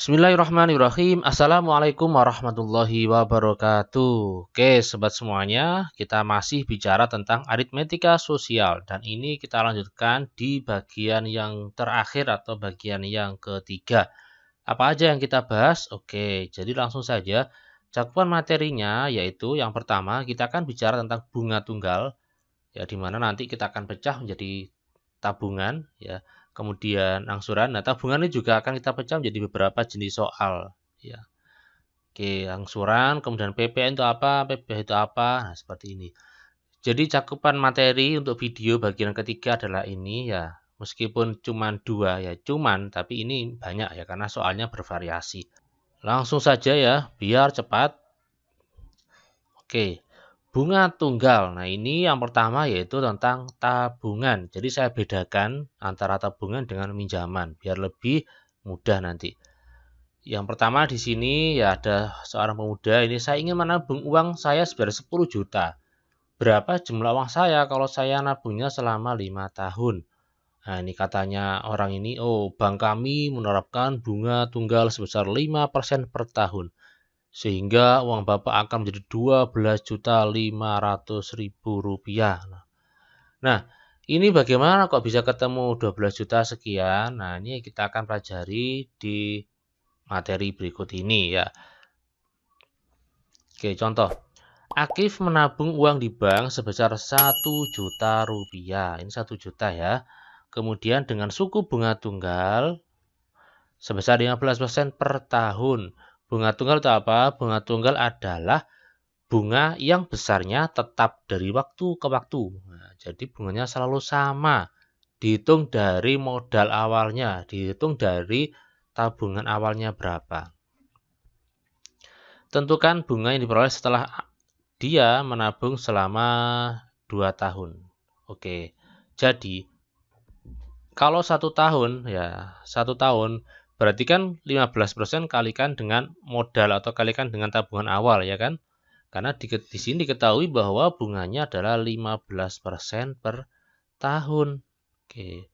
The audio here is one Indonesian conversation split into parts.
Bismillahirrahmanirrahim. Assalamualaikum warahmatullahi wabarakatuh. Oke, sobat semuanya, kita masih bicara tentang aritmetika sosial dan ini kita lanjutkan di bagian yang terakhir atau bagian yang ketiga. Apa aja yang kita bahas? Oke, jadi langsung saja. Cakupan materinya yaitu yang pertama kita akan bicara tentang bunga tunggal, ya di mana nanti kita akan pecah menjadi tabungan, ya. Kemudian angsuran. Nah, tabungan ini juga akan kita pecah menjadi beberapa jenis soal, ya. Oke, angsuran, kemudian PPN itu apa, PPh itu apa. Nah, seperti ini. Jadi cakupan materi untuk video bagian ketiga adalah ini, ya. Meskipun cuma dua, ya, tapi ini banyak ya karena soalnya bervariasi. Langsung saja ya, biar cepat. Oke. Bunga tunggal. Nah, ini yang pertama yaitu tentang tabungan. Jadi saya bedakan antara tabungan dengan pinjaman biar lebih mudah nanti. Yang pertama di sini ya ada seorang pemuda, ini saya ingin menabung uang saya sebanyak 10 juta. Berapa jumlah uang saya kalau saya nabungnya selama 5 tahun? Nah, ini katanya orang ini, oh, bank kami menerapkan bunga tunggal sebesar 5% per tahun. Sehingga uang Bapak akan menjadi Rp12.500.000. Nah, ini bagaimana kok bisa ketemu 12 juta sekian? Nah, ini kita akan pelajari di materi berikut ini ya. Oke, contoh. Akif menabung uang di bank sebesar 1 juta rupiah. Ini 1 juta ya. Kemudian dengan suku bunga tunggal sebesar 15% per tahun. Bunga tunggal itu apa? Bunga tunggal adalah bunga yang besarnya tetap dari waktu ke waktu. Nah, jadi bunganya selalu sama. Dihitung dari modal awalnya, dihitung dari tabungan awalnya berapa. Tentukan bunga yang diperoleh setelah dia menabung selama 2 tahun. Oke, jadi kalau 1 tahun, ya 1 tahun berarti kan 15% kalikan dengan modal atau kalikan dengan tabungan awal, ya kan? Karena di sini diketahui bahwa bunganya adalah 15% per tahun. Oke,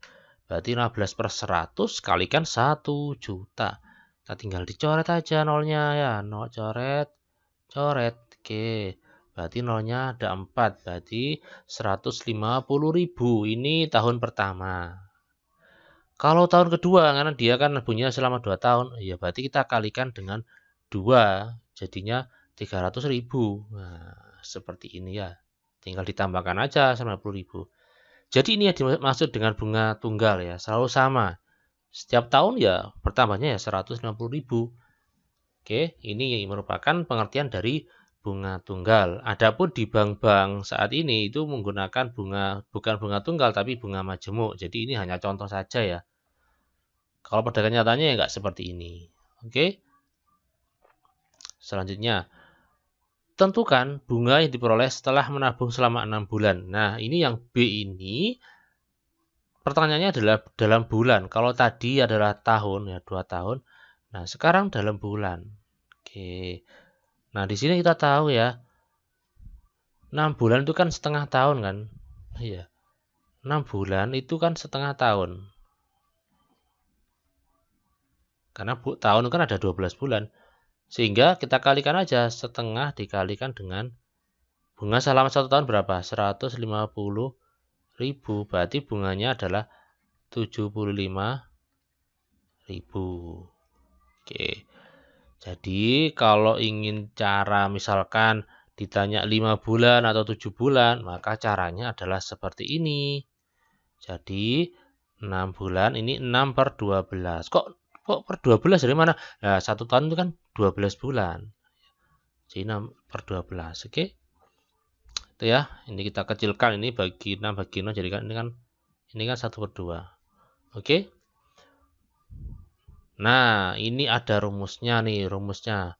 berarti 15 per 100 kalikan 1 juta. Kita tinggal dicoret aja nolnya ya. Nol coret, coret. Oke, berarti nolnya ada 4. Berarti 150.000. Ini tahun pertama. Kalau tahun kedua, karena dia kan punya selama 2 tahun, ya berarti kita kalikan dengan 2, jadinya 300.000. Nah, seperti ini ya. Tinggal ditambahkan aja 90.000. Jadi ini yang dimaksud dengan bunga tunggal ya, selalu sama. Setiap tahun ya bertambahnya ya 150.000. Oke, ini merupakan pengertian dari bunga tunggal. Adapun di bank-bank saat ini itu menggunakan bunga, bukan bunga tunggal tapi bunga majemuk. Jadi ini hanya contoh saja ya. Kalau pada kenyataannya ya nggak seperti ini. Oke. Selanjutnya, tentukan bunga yang diperoleh setelah menabung selama 6 bulan. Nah, ini yang B ini pertanyaannya adalah dalam bulan. Kalau tadi adalah tahun ya, 2 tahun. Nah, sekarang dalam bulan. Oke. Nah, di sini kita tahu ya, 6 bulan itu kan setengah tahun kan? Iya. 6 bulan itu kan setengah tahun. Karena tahun kan ada 12 bulan. Sehingga kita kalikan aja setengah dikalikan dengan bunga selama 1 tahun berapa? 150.000. Berarti bunganya adalah 75.000. Oke. Jadi kalau ingin cara misalkan ditanya 5 bulan atau 7 bulan, maka caranya adalah seperti ini. Jadi 6 bulan ini 6 per 12. Kok per 12 dari mana? Nah, 1 tahun itu kan 12 bulan. Jadi 6 per 12. Oke. Itu ya. Ini kita kecilkan ini bagi 6 bagi 0 jadi kan ini kan 1 per 2. Oke. Nah, ini ada rumusnya nih, rumusnya.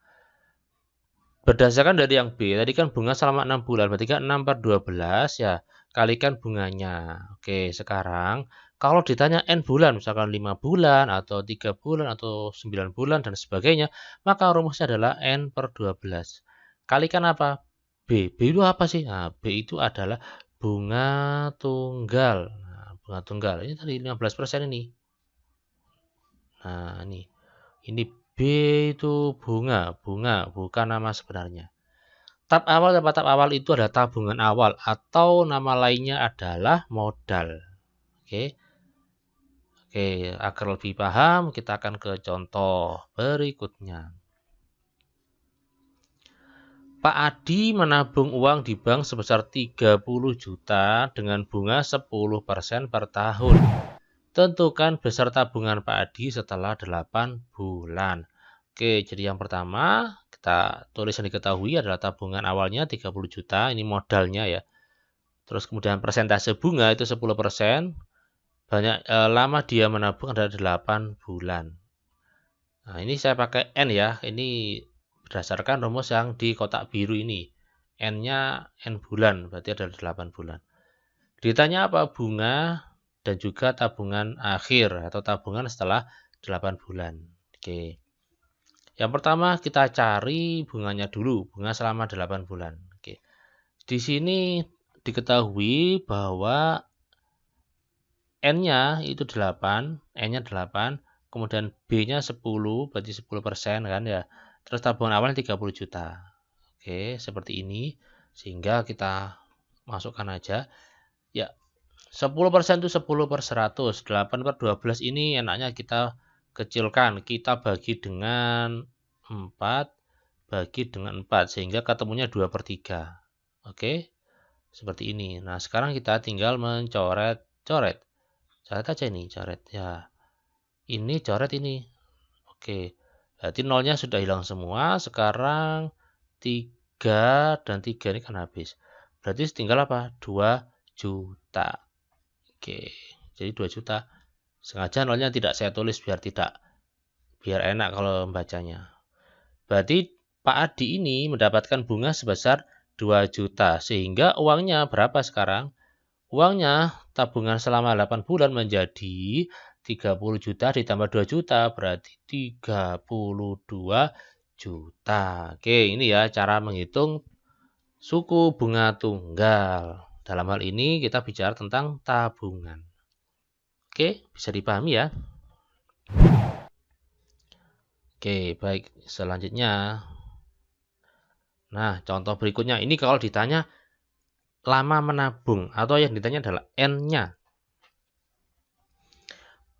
Berdasarkan dari yang B, tadi kan bunga selama 6 bulan, berarti kan 6 per 12 ya, kalikan bunganya. Oke, sekarang kalau ditanya N bulan, misalkan 5 bulan, atau 3 bulan, atau 9 bulan, dan sebagainya, maka rumusnya adalah N per 12. Kalikan apa? B. B itu apa sih? Nah, B itu adalah bunga tunggal. Nah, bunga tunggal, ini tadi 15% ini. Nah, ini B itu bunga bukan nama sebenarnya. Tab awal itu adalah tabungan awal atau nama lainnya adalah modal. Oke. Oke, agar lebih paham kita akan ke contoh berikutnya. Pak Adi menabung uang di bank sebesar 30 juta dengan bunga 10% per tahun. Tentukan besar tabungan Pak Adi setelah 8 bulan. Oke, jadi yang pertama kita tulis yang diketahui adalah tabungan awalnya 30 juta, ini modalnya ya. Terus kemudian persentase bunga itu 10%. Lama dia menabung adalah 8 bulan. Nah, ini saya pakai N ya. Ini berdasarkan rumus yang di kotak biru ini. N-nya N bulan, berarti adalah 8 bulan. Ditanya apa bunga dan juga tabungan akhir atau tabungan setelah 8 bulan. Oke. Yang pertama kita cari bunganya dulu, bunga selama 8 bulan. Oke. Di sini diketahui bahwa N-nya itu 8, N-nya 8, kemudian B-nya 10, berarti 10% kan ya. Terus tabungan awalnya 30 juta. Oke, seperti ini. Sehingga kita masukkan aja. Ya, 10% itu 10 per 100. 8 per 12 ini enaknya kita kecilkan. Kita bagi dengan 4. Bagi dengan 4. Sehingga ketemunya 2 per 3. Oke, seperti ini. Nah, sekarang kita tinggal mencoret-coret. Coret aja ini, coret ya. Ini coret ini. Oke. Berarti nolnya sudah hilang semua. Sekarang 3 dan 3 ini kan habis. Berarti tinggal apa? 2 juta. Oke. Jadi 2 juta. Sengaja nolnya tidak saya tulis biar enak kalau membacanya. Berarti Pak Adi ini mendapatkan bunga sebesar 2 juta. Sehingga uangnya berapa sekarang? Uangnya tabungan selama 8 bulan menjadi 30 juta ditambah 2 juta berarti 32 juta. Oke, ini ya cara menghitung suku bunga tunggal. Dalam hal ini kita bicara tentang tabungan. Oke, bisa dipahami ya? Oke, baik. Selanjutnya. Nah, contoh berikutnya. Ini kalau ditanya lama menabung atau yang ditanya adalah N-nya.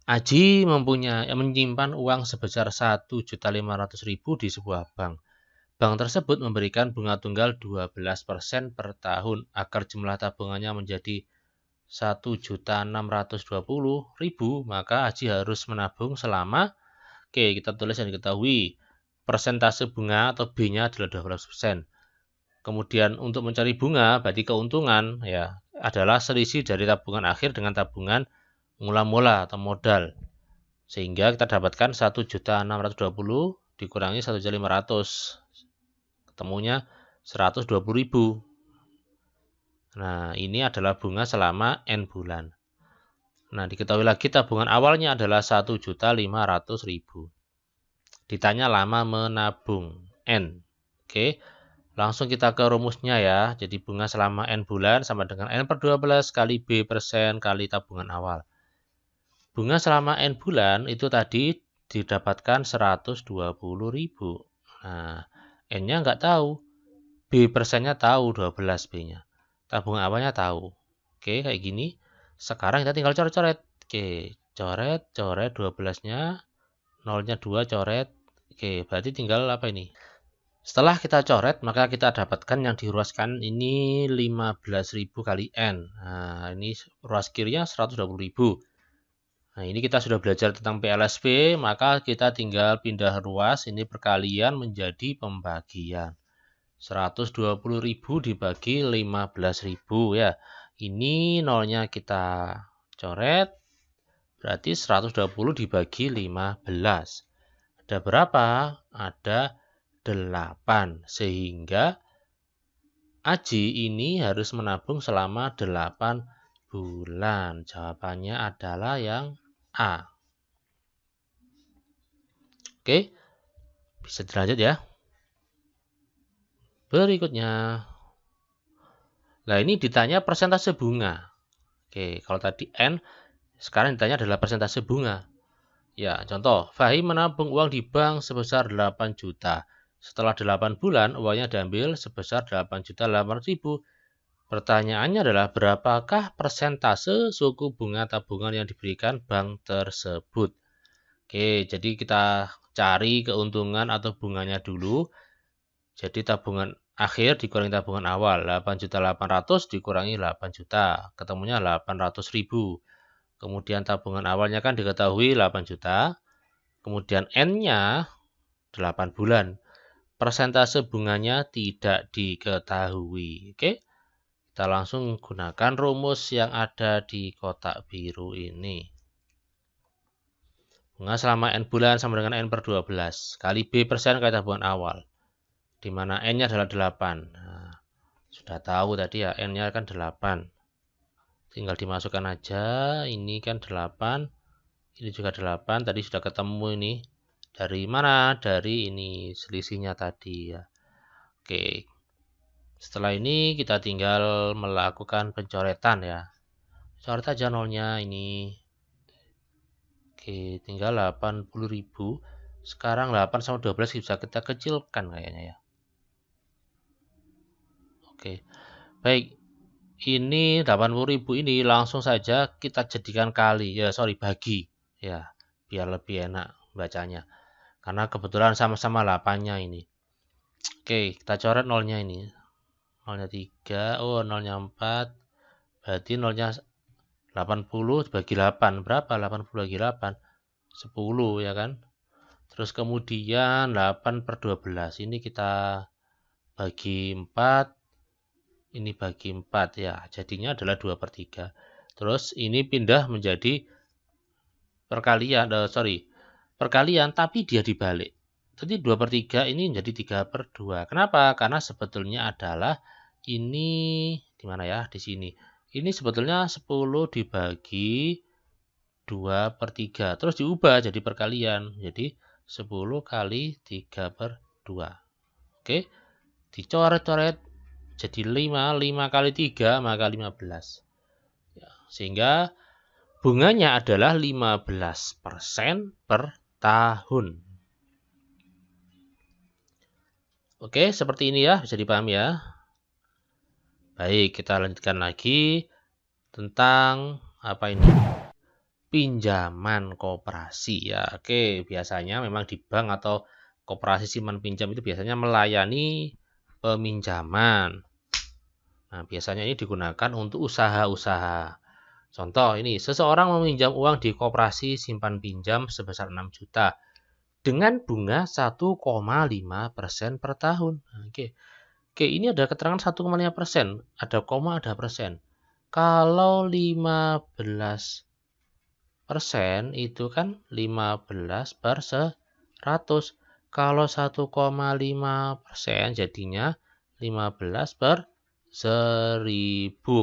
Aji menyimpan uang sebesar 1.500.000 di sebuah bank. Bank tersebut memberikan bunga tunggal 12% per tahun. Agar jumlah tabungannya menjadi 1.620.000, maka Aji harus menabung selama, oke, kita tulis yang diketahui. Persentase bunga atau B-nya adalah 12%. Kemudian untuk mencari bunga, berarti keuntungan ya adalah selisih dari tabungan akhir dengan tabungan mula-mula atau modal. Sehingga kita dapatkan 1.620 dikurangi 1.500. Ketemunya 120.000. Nah, ini adalah bunga selama N bulan. Nah, diketahui lagi tabungan awalnya adalah 1.500.000. Ditanya lama menabung N. Oke. Langsung kita ke rumusnya ya. Jadi bunga selama N bulan sama dengan N per 12 kali B persen kali tabungan awal. Bunga selama N bulan itu tadi didapatkan 120.000. Nah, N-nya nggak tahu. B persennya tahu 12 B-nya. Tabungan awalnya tahu. Oke, kayak gini. Sekarang kita tinggal coret-coret. Oke, coret 12-nya. Nolnya 2 coret. Oke, berarti tinggal apa ini? Setelah kita coret, maka kita dapatkan yang diruaskan ini 15.000 kali N. Nah, ini ruas kirinya 120.000. Nah, ini kita sudah belajar tentang PLSP, maka kita tinggal pindah ruas, ini perkalian menjadi pembagian. 120.000 dibagi 15.000 ya. Ini nolnya kita coret, berarti 120 dibagi 15. Ada berapa? Ada 8, sehingga Aji ini harus menabung selama 8 bulan. Jawabannya adalah yang A. Oke, bisa dilanjut ya. Berikutnya. Nah, ini ditanya persentase bunga. Oke, kalau tadi N, sekarang ditanya adalah persentase bunga. Ya, contoh, Fahim menabung uang di bank sebesar 8 juta. Setelah 8 bulan, uangnya diambil sebesar 8.800.000. Pertanyaannya adalah berapakah persentase suku bunga tabungan yang diberikan bank tersebut? Oke, jadi kita cari keuntungan atau bunganya dulu. Jadi tabungan akhir dikurangi tabungan awal. 8.800.000 dikurangi 8 juta. Ketemunya 800.000. Kemudian tabungan awalnya kan diketahui 8 juta. Kemudian N-nya 8 bulan. Persentase bunganya tidak diketahui. Oke. Kita langsung gunakan rumus yang ada di kotak biru ini. Bunga selama N bulan sama dengan N per 12. Kali B persen kali tabungan awal. Di mana N-nya adalah 8. Nah, sudah tahu tadi ya, N-nya kan 8. Tinggal dimasukkan aja. Ini kan 8. Ini juga 8. Tadi sudah ketemu ini. Dari mana? Dari ini selisihnya tadi ya. Oke. Setelah ini kita tinggal melakukan pencoretan ya. Coret aja nolnya ini. Oke, tinggal 80.000. Sekarang 8 sama 12 bisa kita kecilkan kayaknya ya. Oke. Baik. Ini 80.000 ini langsung saja kita jadikan kali. Ya, sorry, bagi. Ya, biar lebih enak bacanya. Karena kebetulan sama-sama 8-nya ini. Oke, kita coret nolnya ini. Nolnya 3, oh nolnya 4. Berarti nolnya 80 bagi 8. Berapa? 80 bagi 8. 10 ya kan? Terus kemudian 8 per 12. Ini kita bagi 4. Ini bagi 4 ya. Jadinya adalah 2 per 3. Terus ini pindah menjadi perkalian. Perkalian tapi dia dibalik. Jadi 2 per 3 ini menjadi 3 per 2. Kenapa? Karena sebetulnya adalah ini di mana ya? Di sini. Ini sebetulnya 10 dibagi 2 per 3. Terus diubah jadi perkalian. Jadi 10 kali 3 per 2. Oke. Dicoret-coret jadi 5. 5 kali 3 maka 15. Ya, sehingga bunganya adalah 15% per tahun. Oke, seperti ini ya. Bisa dipahami ya. Baik, kita lanjutkan lagi tentang apa ini? Pinjaman koperasi ya. Oke, biasanya memang di bank atau koperasi simpan pinjam itu biasanya melayani peminjaman. Nah, biasanya ini digunakan untuk usaha-usaha. Contoh ini, seseorang meminjam uang di koperasi simpan pinjam sebesar 6 juta dengan bunga 1,5% per tahun. Oke. Oke, ini ada keterangan 1,5%, ada koma, ada persen. Kalau 15% itu kan 15 per 100. Kalau 1,5% jadinya 15 per 1000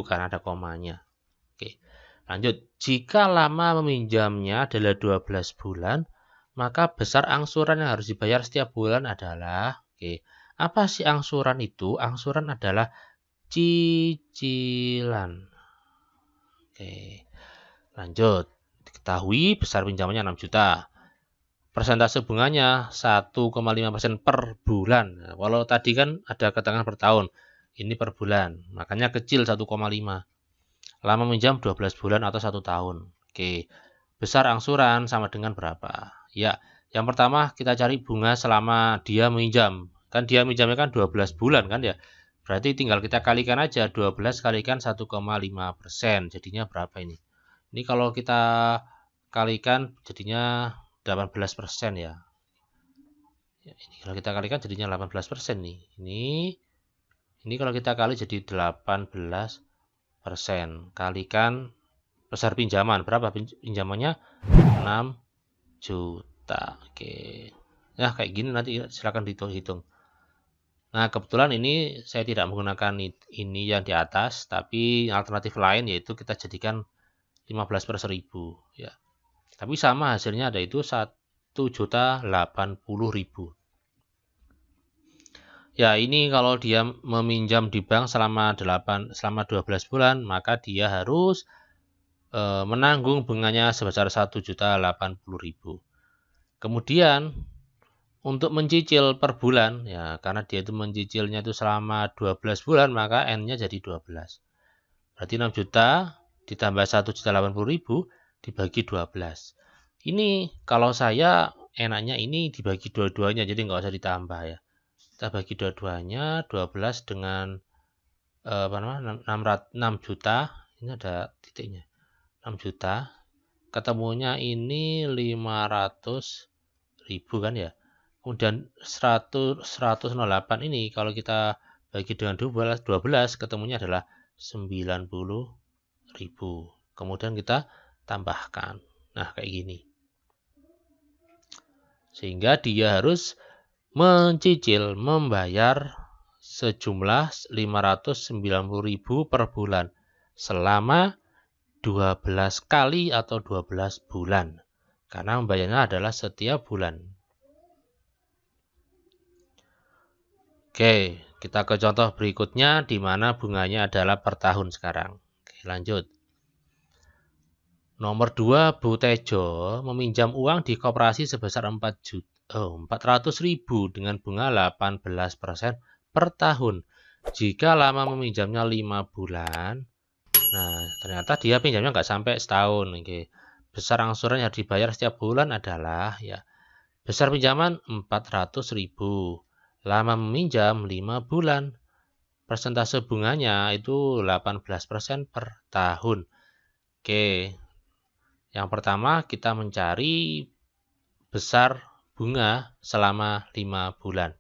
karena ada komanya. Oke, lanjut. Jika lama meminjamnya adalah 12 bulan, maka besar angsuran yang harus dibayar setiap bulan adalah, oke, apa sih angsuran itu? Angsuran adalah cicilan. Oke, lanjut. Diketahui besar pinjamannya 6 juta. Persentase bunganya 1,5% per bulan. Nah, walau tadi kan ada keterangan per tahun. Ini per bulan. Makanya kecil 1,5. Lama minjam 12 bulan atau 1 tahun. Oke. Besar angsuran sama dengan berapa? Ya, yang pertama kita cari bunga selama dia minjam. Kan dia minjamnya kan 12 bulan kan ya. Berarti tinggal kita kalikan aja 12 kalikan 1,5%. Jadinya berapa ini? Ini kalau kita kalikan jadinya 18% ya. Ini kalau kita kalikan jadinya 18% nih. Ini kalau kita kali jadi 18%. Kalikan besar pinjaman. Berapa pinjamannya? 6 juta. Oke. Nah, kayak gini nanti silakan dihitung. Nah, kebetulan ini saya tidak menggunakan ini yang di atas, tapi alternatif lain yaitu kita jadikan 15 per 1000 ya. Tapi sama hasilnya ada itu 1.080.000. Ya, ini kalau dia meminjam di bank selama 12 bulan, maka dia harus menanggung bunganya sebesar 1.080.000. Kemudian untuk mencicil per bulan, ya karena dia itu mencicilnya itu selama 12 bulan, maka N-nya jadi 12. Berarti 6 juta ditambah 1.080.000 dibagi 12. Ini kalau saya enaknya ini dibagi dua-duanya, jadi nggak usah ditambah ya. Kita bagi dua-duanya, 12 dengan 6 juta, ini ada titiknya, 6 juta, ketemunya ini 500.000 kan ya. Kemudian 108 ini kalau kita bagi dengan 12 ketemunya adalah 90.000. Kemudian kita tambahkan. Nah, kayak gini. Sehingga dia harus mencicil membayar sejumlah 590.000 per bulan selama 12 kali atau 12 bulan. Karena membayarnya adalah setiap bulan. Oke, kita ke contoh berikutnya di mana bunganya adalah per tahun sekarang. Oke, lanjut. Nomor 2, Bu Tejo meminjam uang di koperasi sebesar 400.000 dengan bunga 18% per tahun. Jika lama meminjamnya 5 bulan, nah ternyata dia pinjamnya nggak sampai setahun. Oke. Besar angsuran yang dibayar setiap bulan adalah ya besar pinjaman 400.000. Lama meminjam 5 bulan. Persentase bunganya itu 18% per tahun. Oke. Yang pertama kita mencari besar bunga selama 5 bulan.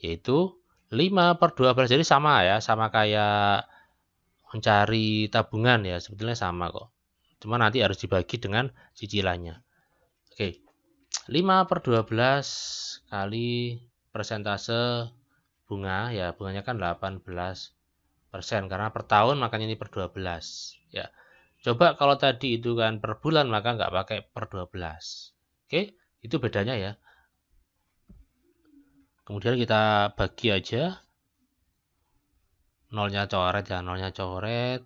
Yaitu 5 per 12. Jadi sama ya, sama kayak mencari tabungan ya, sebetulnya sama kok. Cuma nanti harus dibagi dengan cicilannya. Oke. 5 per 12 kali persentase bunga, ya bunganya kan 18% karena per tahun makanya ini per 12 ya. Coba kalau tadi itu kan per bulan maka nggak pakai per 12. Oke, itu bedanya ya. Kemudian kita bagi aja. Nolnya coret ya, nolnya coret.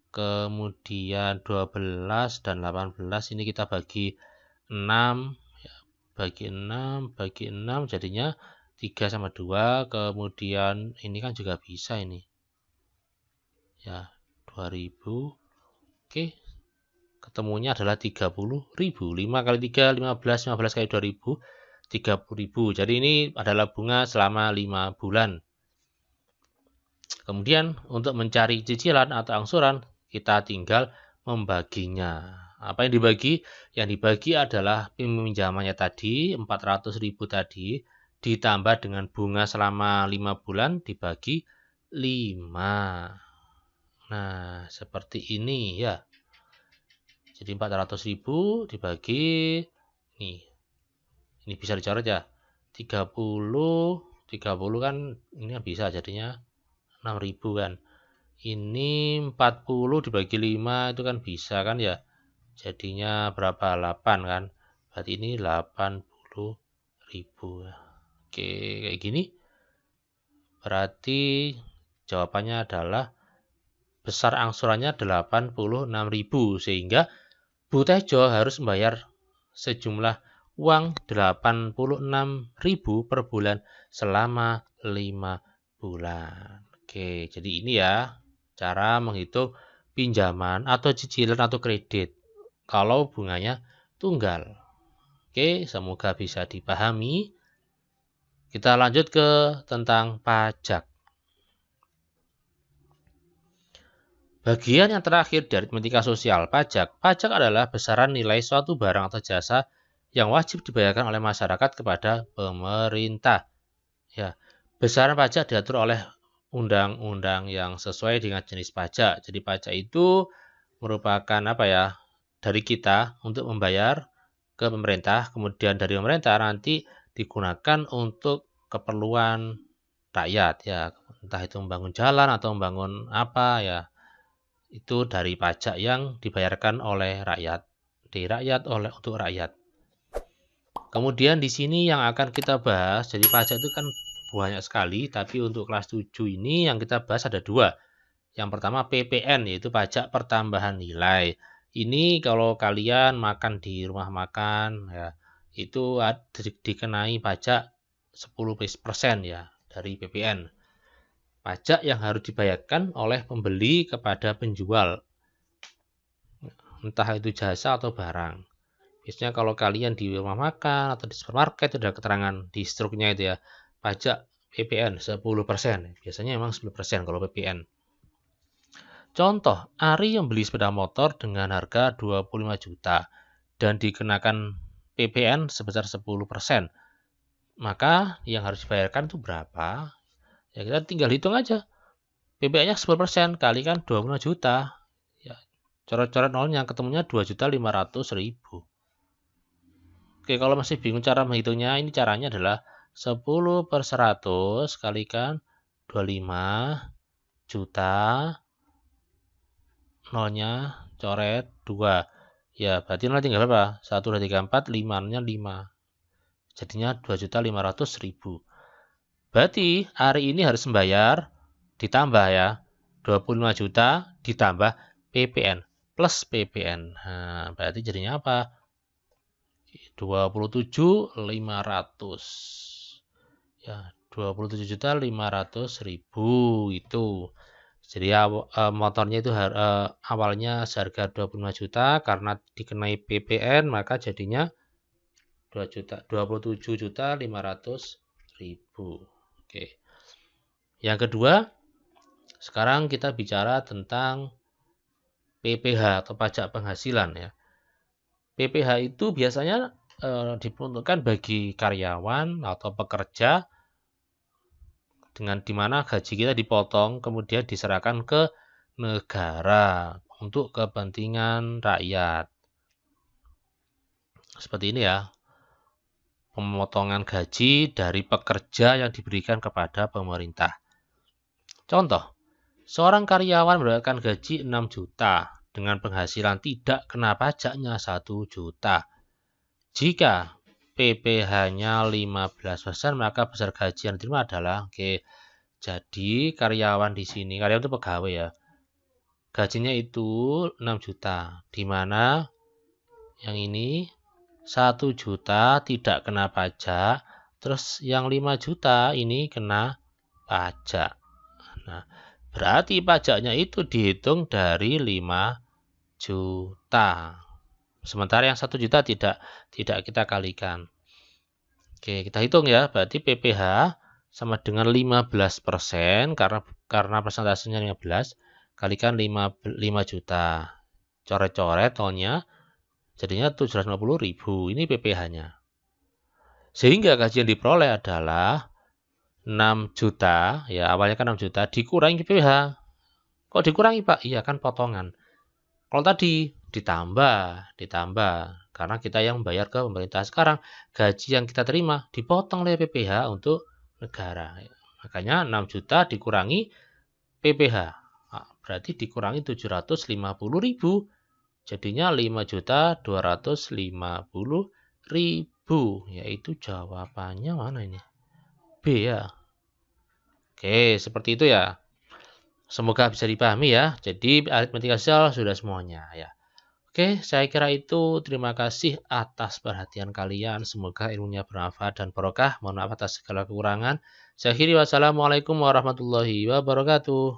Kemudian 12 dan 18 ini kita bagi 6 ya, bagi 6 jadinya 3 sama 2. Kemudian ini kan juga bisa ini ya, 2000. Oke, ketemunya adalah 30.000. 5 kali 3 15, 15 kali 2000 30.000. Jadi ini adalah bunga selama 5 bulan. Kemudian untuk mencari cicilan atau angsuran kita tinggal membaginya. Apa yang dibagi? Yang dibagi adalah peminjamannya tadi 400.000 tadi ditambah dengan bunga selama 5 bulan dibagi 5. Nah, seperti ini ya. Jadi 400.000 dibagi nih. Ini bisa dicoret ya. 30 kan ini bisa jadinya 6.000 kan. Ini 40 dibagi 5 itu kan bisa kan ya. Jadinya berapa? 8 kan. Berarti ini 80.000. Oke, kayak gini. Berarti jawabannya adalah besar angsurannya 86.000 sehingga Bu Tejo harus membayar sejumlah uang 86.000 per bulan selama 5 bulan. Oke, jadi ini ya cara menghitung pinjaman atau cicilan atau kredit kalau bunganya tunggal. Oke, semoga bisa dipahami. Kita lanjut ke tentang pajak. Bagian yang terakhir dari aritmetika sosial pajak. Pajak adalah besaran nilai suatu barang atau jasa yang wajib dibayarkan oleh masyarakat kepada pemerintah. Ya, besaran pajak diatur oleh undang-undang yang sesuai dengan jenis pajak. Jadi pajak itu merupakan apa ya? Dari kita untuk membayar ke pemerintah, kemudian dari pemerintah nanti digunakan untuk keperluan rakyat ya. Entah itu membangun jalan atau membangun apa ya. Itu dari pajak yang dibayarkan oleh rakyat, dari rakyat untuk rakyat. Kemudian di sini yang akan kita bahas, jadi pajak itu kan banyak sekali, tapi untuk kelas 7 ini yang kita bahas ada 2. Yang pertama PPN, yaitu pajak pertambahan nilai. Ini kalau kalian makan di rumah makan ya, itu dikenai pajak 10% ya dari PPN. Pajak yang harus dibayarkan oleh pembeli kepada penjual, entah itu jasa atau barang. Biasanya kalau kalian di rumah makan atau di supermarket, ada keterangan di struknya itu ya, pajak PPN 10%. Biasanya emang 10% kalau PPN. Contoh, Ari yang beli sepeda motor dengan harga 25 juta dan dikenakan PPN sebesar 10%. Maka yang harus dibayarkan itu berapa? Ya kita tinggal hitung aja. PPN-nya 10% kalikan 25 juta. Ya, coret-coret nolnya ketemunya 2.500.000. Oke, kalau masih bingung cara menghitungnya, ini caranya adalah 10/100 kalikan 25 juta, nolnya coret 2. Ya, berarti nol tinggal berapa? 1, 2, 3, 4, 5, nolnya 5. Jadinya 2.500.000. Berarti hari ini harus membayar ditambah ya 25 juta ditambah PPN plus PPN. Nah, berarti jadinya apa? 27.500. Ya, 27.500.000 itu. Jadi motornya itu awalnya seharga 25 juta, karena dikenai PPN maka jadinya 27.500.000. Oke. Yang kedua, sekarang kita bicara tentang PPh atau pajak penghasilan ya. PPh itu biasanya diperuntukkan bagi karyawan atau pekerja dengan dimana gaji kita dipotong kemudian diserahkan ke negara untuk kepentingan rakyat. Seperti ini ya. Pemotongan gaji dari pekerja yang diberikan kepada pemerintah. Contoh, seorang karyawan mendapatkan gaji 6 juta dengan penghasilan tidak kena pajaknya 1 juta. Jika PPh-nya 15%, maka besar gaji yang diterima adalah jadi karyawan di sini, karyawan itu pegawai ya. Gajinya itu 6 juta, di mana yang ini 1 juta tidak kena pajak, terus yang 5 juta ini kena pajak. Nah, berarti pajaknya itu dihitung dari 5 juta. Sementara yang 1 juta tidak kita kalikan. Oke, kita hitung ya. Berarti PPh sama dengan 15% karena persentasenya 15 kalikan 5 juta. Coret-coret tolnya jadinya 750.000. Ini PPh-nya. Sehingga gaji yang diperoleh adalah 6 juta, ya awalnya kan 6 juta dikurangi PPh. Kok dikurangi, Pak? Iya kan potongan. Kalau tadi ditambah karena kita yang membayar ke pemerintah. Sekarang gaji yang kita terima dipotong oleh PPh untuk negara. Makanya 6 juta dikurangi PPh. Nah, berarti dikurangi 750.000. Jadinya 5.250.000. Yaitu jawabannya mana ini? B ya. Oke, seperti itu ya. Semoga bisa dipahami ya. Jadi aritmetika sosial sudah semuanya ya. Oke, saya kira itu. Terima kasih atas perhatian kalian. Semoga ilmunya bermanfaat dan barokah. Mohon maaf atas segala kekurangan. Saya akhiri, wassalamualaikum warahmatullahi wabarakatuh.